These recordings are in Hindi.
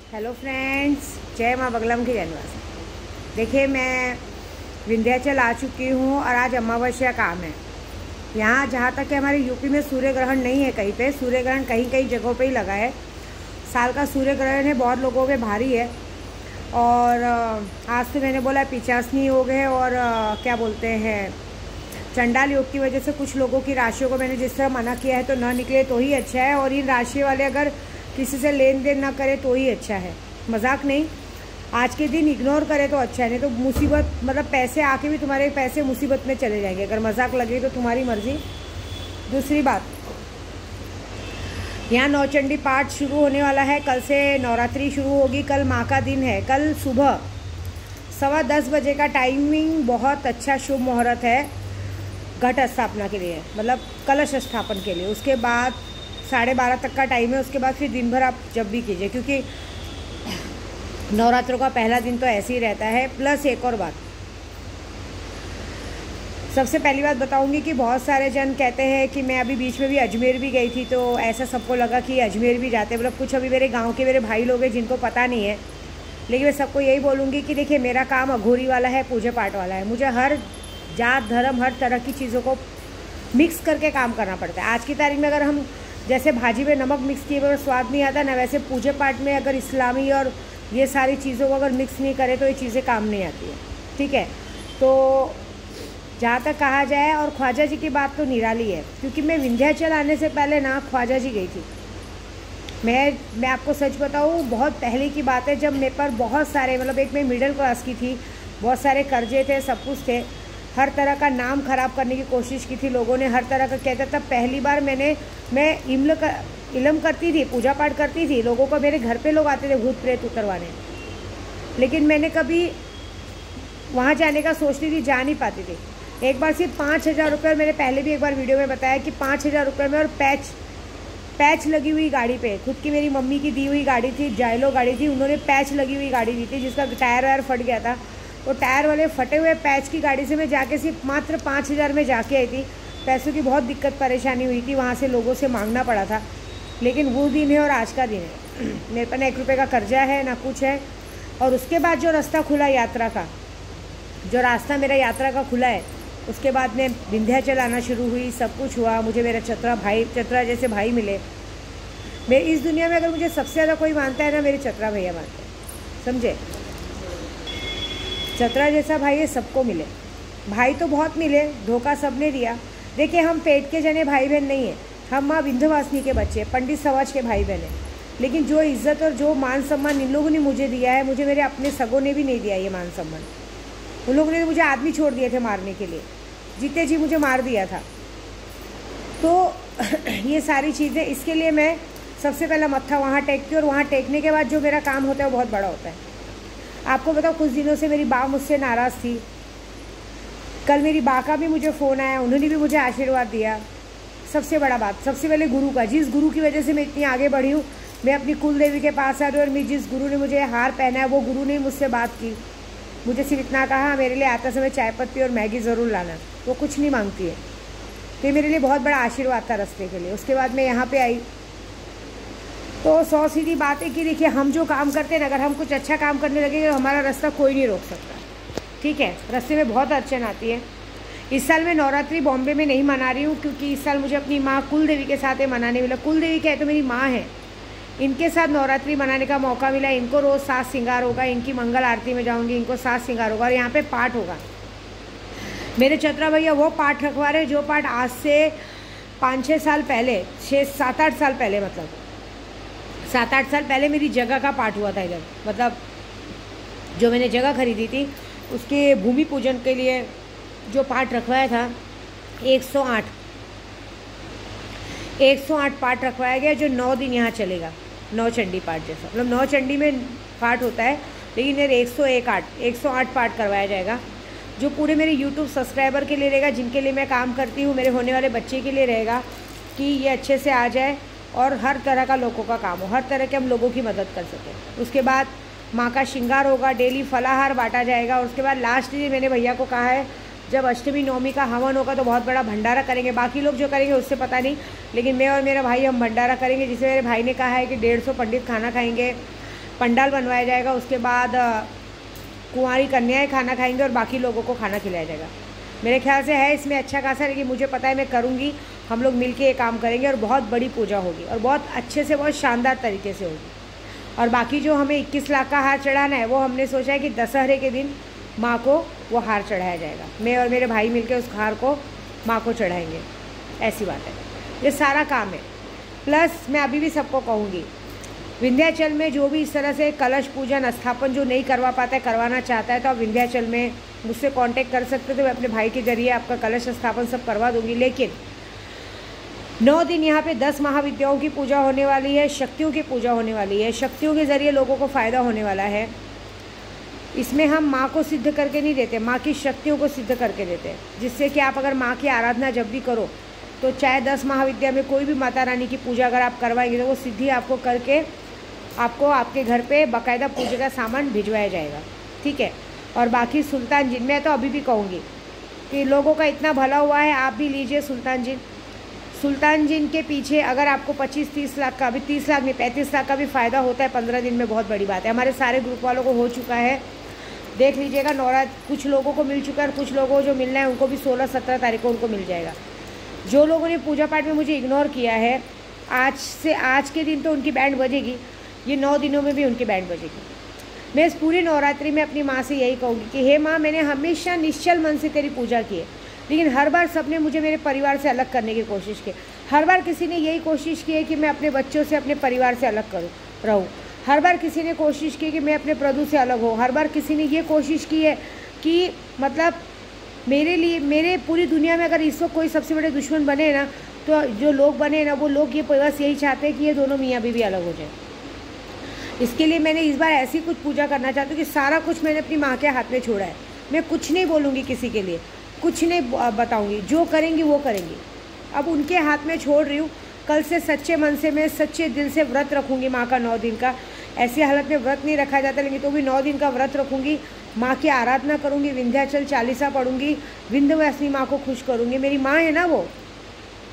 हेलो फ्रेंड्स, जय माँ बगलामुखी जनवास। देखिए, मैं विंध्याचल आ चुकी हूँ और आज अमावस्या काम है यहाँ। जहाँ तक कि हमारे यूपी में सूर्य ग्रहण नहीं है, कहीं पे सूर्य ग्रहण कहीं कहीं जगहों पे ही लगा है। साल का सूर्य ग्रहण है, बहुत लोगों पे भारी है। और आज तो मैंने बोला 85 योग है और क्या बोलते हैं, चंडाल योग की वजह से कुछ लोगों की राशियों को मैंने जिस तरह मना किया है तो ना निकले तो ही अच्छा है। और इन राशि वाले अगर किसी से लेन देन ना करे तो ही अच्छा है, मजाक नहीं। आज के दिन इग्नोर करे तो अच्छा है, नहीं तो मुसीबत, मतलब पैसे आके भी तुम्हारे पैसे मुसीबत में चले जाएंगे। अगर मजाक लगे तो तुम्हारी मर्जी। दूसरी बात, यहाँ नौचंडी पाठ शुरू होने वाला है। कल से नवरात्रि शुरू होगी। कल माँ का दिन है। कल सुबह 10:15 बजे का टाइमिंग बहुत अच्छा शुभ मुहूर्त है घट स्थापना के लिए, मतलब कलश स्थापन के लिए। उसके बाद 12:30 तक का टाइम है। उसके बाद फिर दिन भर आप जब भी कीजिए, क्योंकि नवरात्रों का पहला दिन तो ऐसे ही रहता है। प्लस एक और बात, सबसे पहली बात बताऊंगी कि बहुत सारे जन कहते हैं कि मैं अभी बीच में भी अजमेर भी गई थी, तो ऐसा सबको लगा कि अजमेर भी जाते, मतलब कुछ अभी मेरे गांव के मेरे भाई लोग हैं जिनको पता नहीं है। लेकिन मैं सबको यही बोलूँगी कि देखिए, मेरा काम अघोरी वाला है, पूजा पाठ वाला है। मुझे हर जात धर्म हर तरह की चीज़ों को मिक्स करके काम करना पड़ता है। आज की तारीख में अगर हम जैसे भाजी में नमक मिक्स किए हुए स्वाद नहीं आता ना, वैसे पूजा पाठ में अगर इस्लामी और ये सारी चीज़ों को अगर मिक्स नहीं करें तो ये चीज़ें काम नहीं आती है। ठीक है, तो जहाँ तक कहा जाए, और ख्वाजा जी की बात तो निराली है, क्योंकि मैं विंध्याचल आने से पहले ना ख्वाजा जी गई थी। मैं आपको सच बताऊँ, बहुत पहले की बात है, जब मेरे पर बहुत सारे, मतलब एक मैं मिडिल क्लास की थी, बहुत सारे कर्जे थे, सब कुछ थे। हर तरह का नाम खराब करने की कोशिश की थी लोगों ने, हर तरह का कहता था। पहली बार मैं इल्म करती थी, पूजा पाठ करती थी, लोगों को मेरे घर पे लोग आते थे भूत प्रेत उतरवाने, लेकिन मैंने कभी वहाँ जाने का सोचती थी, जा नहीं पाती थी। एक बार सिर्फ 5,000 रुपये, और मैंने पहले भी एक बार वीडियो में बताया कि 5,000 रुपये में, और पैच लगी हुई गाड़ी पे, खुद की मेरी मम्मी की दी हुई गाड़ी थी, जायलो गाड़ी थी, उन्होंने पैच लगी हुई गाड़ी दी थी जिसका टायर वायर फट गया था। वो टायर वाले फटे हुए पैच की गाड़ी से मैं जाके सिर्फ मात्र 5,000 में जाके आई थी। पैसों की बहुत दिक्कत परेशानी हुई थी, वहाँ से लोगों से मांगना पड़ा था। लेकिन वो दिन है और आज का दिन है। मेरे पर ना 1 रुपये का कर्जा है ना कुछ है। और उसके बाद जो रास्ता खुला यात्रा का, जो रास्ता मेरा यात्रा का खुला है, उसके बाद मैं विंध्याचल आना शुरू हुई, सब कुछ हुआ। मुझे मेरा चतरा जैसे भाई मिले। मैं इस दुनिया में अगर मुझे सबसे ज़्यादा कोई मानता है ना, मेरे चतरा भैया मानते हैं, समझे। चतरा जैसा भाई ये सबको मिले। भाई तो बहुत मिले, धोखा सब ने दिया। देखिए, हम पेट के जने भाई बहन नहीं है, हम माँ विंध्यवासिनी के बच्चे, पंडित समाज के भाई बहन हैं। लेकिन जो इज्जत और जो मान सम्मान इन लोगों ने मुझे दिया है, मुझे मेरे अपने सगों ने भी नहीं दिया ये मान सम्मान। उन लोगों ने मुझे आदमी छोड़ दिए थे मारने के लिए, जीते जी मुझे मार दिया था। तो ये सारी चीज़ें, इसके लिए मैं सबसे पहला मत्था वहाँ टेकती हूँ, और वहाँ टेकने के बाद जो मेरा काम होता है वो बहुत बड़ा होता है। आपको बताओ, कुछ दिनों से मेरी बा मुझसे नाराज़ थी। कल मेरी बा का भी मुझे फ़ोन आया, उन्होंने भी मुझे आशीर्वाद दिया। सबसे बड़ा बात, सबसे पहले गुरु का, जिस गुरु की वजह से मैं इतनी आगे बढ़ी हूँ। मैं अपनी कुल देवी के पास आ रही हूँ, और मैं जिस गुरु ने मुझे हार पहना है, वो गुरु ने मुझसे बात की। मुझे सिर्फ इतना कहा, मेरे लिए आते समय चाय पत्ती और मैगी ज़रूर लाना। वो कुछ नहीं मांगती है, तो ये मेरे लिए बहुत बड़ा आशीर्वाद था रास्ते के लिए। उसके बाद मैं यहाँ पर आई, तो 100 सीधी बात है कि देखिए, हम जो काम करते हैं ना, अगर हम कुछ अच्छा काम करने लगेंगे तो हमारा रास्ता कोई नहीं रोक सकता। ठीक है, रास्ते में बहुत अड़चन आती है। इस साल मैं नवरात्रि बॉम्बे में नहीं मना रही हूँ, क्योंकि इस साल मुझे अपनी माँ कुल देवी के साथ मनाने मिला। कुल देवी क्या है, तो मेरी माँ है, इनके साथ नवरात्रि मनाने का मौका मिला। इनको रोज़ साज श्रृंगार होगा, इनकी मंगल आरती में जाऊँगी, इनको साज श्रृंगार होगा, और यहाँ पर पाठ होगा। मेरे चतरा भैया वो पाठ रखवा रहे जो पाठ आज से 5-6 साल पहले, 7-8 साल पहले, मतलब 7-8 साल पहले मेरी जगह का पाठ हुआ था इधर। मतलब जो मैंने जगह खरीदी थी, उसके भूमि पूजन के लिए जो पाठ रखवाया था, 108 पाठ रखवाया गया, जो 9 दिन यहाँ चलेगा। नौचंडी पाठ जैसा, मतलब नौचंडी में पाठ होता है, लेकिन यार 108 पाठ करवाया जाएगा, जो पूरे मेरे YouTube सब्सक्राइबर के लिए रहेगा, जिनके लिए मैं काम करती हूँ, मेरे होने वाले बच्चे के लिए रहेगा, कि ये अच्छे से आ जाए और हर तरह का लोगों का काम हो, हर तरह के हम लोगों की मदद कर सकें। उसके बाद माँ का श्रृंगार होगा, डेली फलाहार बांटा जाएगा। उसके बाद लास्ट डे मैंने भैया को कहा है, जब अष्टमी नवमी का हवन होगा तो बहुत बड़ा भंडारा करेंगे। बाकी लोग जो करेंगे उससे पता नहीं, लेकिन मैं और मेरा भाई हम भंडारा करेंगे, जिसे मेरे भाई ने कहा है कि 150 पंडित खाना खाएंगे। पंडाल बनवाया जाएगा। उसके बाद कुंवारी कन्याएं खाना खाएंगे और बाकी लोगों को खाना खिलाया जाएगा। मेरे ख्याल से है इसमें अच्छा खासा, लेकिन मुझे पता है मैं करूँगी, हम लोग मिलके ये काम करेंगे और बहुत बड़ी पूजा होगी और बहुत अच्छे से, बहुत शानदार तरीके से होगी। और बाकी जो हमें 21 लाख का हार चढ़ाना है वो हमने सोचा है कि दशहरे के दिन माँ को वो हार चढ़ाया जाएगा। मैं और मेरे भाई मिलके उस हार को माँ को चढ़ाएंगे, ऐसी बात है। ये सारा काम है। प्लस मैं अभी भी सबको कहूँगी, विंध्याचल में जो भी इस तरह से कलश पूजन स्थापन जो नहीं करवा पाता है, करवाना चाहता है, तो आप विंध्याचल में मुझसे कांटेक्ट कर सकते हो। तो मैं अपने भाई के जरिए आपका कलश स्थापन सब करवा दूँगी। लेकिन 9 दिन यहाँ पे 10 महाविद्याओं की पूजा होने वाली है, शक्तियों की पूजा होने वाली है, शक्तियों के ज़रिए लोगों को फ़ायदा होने वाला है। इसमें हम माँ को सिद्ध करके नहीं देते, माँ की शक्तियों को सिद्ध करके देते हैं, जिससे कि आप अगर माँ की आराधना जब भी करो तो चाहे 10 महाविद्या में कोई भी माता रानी की पूजा अगर आप करवाएंगे तो वो सिद्धि आपको करके आपको आपके घर पे बाकायदा पूजा का सामान भिजवाया जाएगा, ठीक है। और बाकी सुल्तान जिन, मैं तो अभी भी कहूँगी कि लोगों का इतना भला हुआ है, आप भी लीजिए सुल्तान जिन के पीछे अगर आपको 25-30 लाख का, अभी 30 लाख नहीं 35 लाख का भी फ़ायदा होता है 15 दिन में, बहुत बड़ी बात है। हमारे सारे ग्रुप वालों को हो चुका है, देख लीजिएगा। नवरात्र कुछ लोगों को मिल चुका है और कुछ लोगों को जो मिलना है उनको भी 16-17 तारीख को उनको मिल जाएगा। जो लोगों ने पूजा पाठ में मुझे इग्नोर किया है, आज के दिन तो उनकी बैंड बजेगी, ये 9 दिनों में भी उनकी बैंड बजेगी। मैं इस पूरी नवरात्रि में अपनी माँ से यही कहूँगी कि हे माँ, मैंने हमेशा निश्चल मन से तेरी पूजा की है, लेकिन हर बार सबने मुझे मेरे परिवार से अलग करने की कोशिश की। हर बार किसी ने यही कोशिश की है कि मैं अपने बच्चों से, अपने परिवार से अलग रहूँ। हर बार किसी ने कोशिश की कि मैं अपने प्रभु से अलग हूँ। हर बार किसी ने ये कोशिश की है कि मतलब मेरे लिए, मेरे पूरी दुनिया में अगर इस वक्त कोई सबसे बड़े दुश्मन बने ना, तो जो लोग बने ना, वो लोग ये बस यही चाहते हैं कि ये दोनों मियाँ बीवी अलग हो जाए। इसके लिए मैंने इस बार ऐसी कुछ पूजा करना चाहती हूँ कि सारा कुछ मैंने अपनी माँ के हाथ में छोड़ा है। मैं कुछ नहीं बोलूँगी किसी के लिए, कुछ नहीं बताऊँगी, जो करेंगी वो करेंगी। अब उनके हाथ में छोड़ रही हूँ। कल से सच्चे मन से, मैं सच्चे दिल से व्रत रखूँगी माँ का 9 दिन का। ऐसी हालत में व्रत नहीं रखा जाता, लेकिन तो भी 9 दिन का व्रत रखूँगी। माँ की आराधना करूँगी, विंध्याचल चालीसा पढ़ूँगी, विंध्यवासिनी माँ को खुश करूँगी। मेरी माँ है ना, वो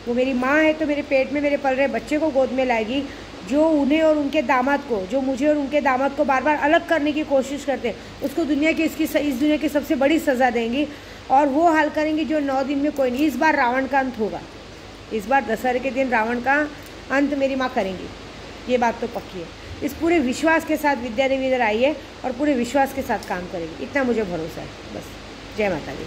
मेरी माँ है, तो मेरे पेट में मेरे पल रहे बच्चे को गोद में लाएगी। जो उन्हें और उनके दामाद को, जो मुझे और उनके दामाद को बार बार अलग करने की कोशिश करते हैं, उसको दुनिया की इस दुनिया की सबसे बड़ी सज़ा देंगी और वो हाल करेंगी जो 9 दिन में कोई नहीं। इस बार रावण का अंत होगा, इस बार दशहरे के दिन रावण का अंत मेरी माँ करेंगी, ये बात तो पक्की है। इस पूरे विश्वास के साथ विद्या देवी इधर आई है और पूरे विश्वास के साथ काम करेगी, इतना मुझे भरोसा है। बस, जय माता दी।